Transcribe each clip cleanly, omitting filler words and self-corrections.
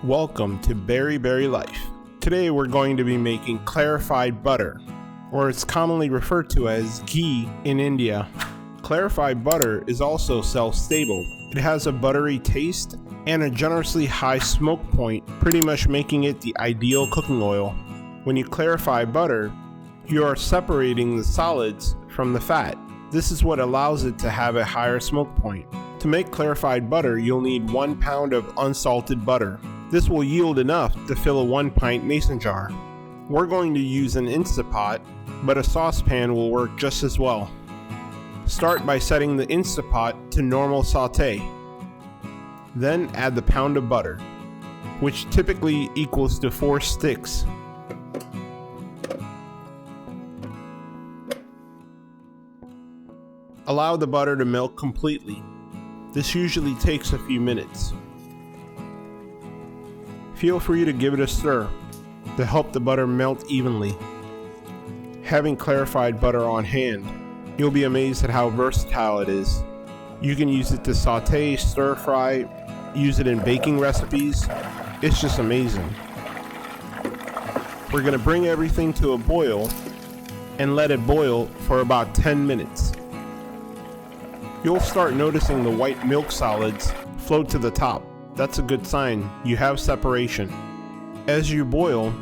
Welcome to Berry Life. Today we're going to be making clarified butter, or it's commonly referred to as ghee in India. Clarified butter is also shelf-stable. It has a buttery taste and a generously high smoke point, pretty much making it the ideal cooking oil. When you clarify butter, you are separating the solids from the fat. This is what allows it to have a higher smoke point. To make clarified butter, you'll need 1 pound of unsalted butter. This will yield enough to fill a 1 pint mason jar. We're going to use an Instapot, but a saucepan will work just as well. Start by setting the Instapot to normal sauté. Then add the pound of butter, which typically equals to 4 sticks. Allow the butter to melt completely. This usually takes a few minutes. Feel free to give it a stir to help the butter melt evenly. Having clarified butter on hand, you'll be amazed at how versatile it is. You can use it to sauté, stir fry, use it in baking recipes. It's just amazing. We're going to bring everything to a boil and let it boil for about 10 minutes. You'll start noticing the white milk solids float to the top. That's a good sign. You have separation. As you boil,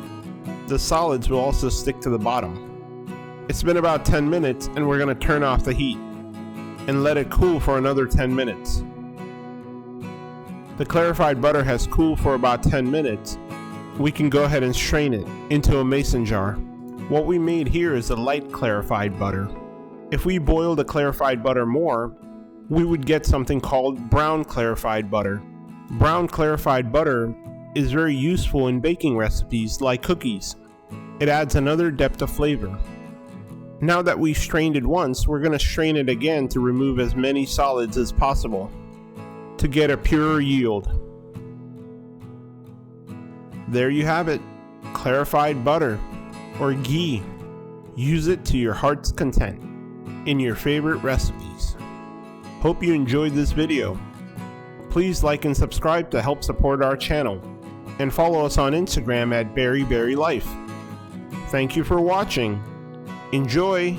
the solids will also stick to the bottom. It's been about 10 minutes and we're going to turn off the heat and let it cool for another 10 minutes. The clarified butter has cooled for about 10 minutes. We can go ahead and strain it into a mason jar. What we made here is a light clarified butter. If we boil the clarified butter more, we would get something called brown clarified butter. Brown clarified butter is very useful in baking recipes like cookies. It adds another depth of flavor. Now that we've strained it once, we're going to strain it again to remove as many solids as possible to get a purer yield. There you have it, clarified butter or ghee. Use it to your heart's content in your favorite recipes. Hope you enjoyed this video. Please like and subscribe to help support our channel, and follow us on Instagram at Berry Life. Thank you for watching. Enjoy!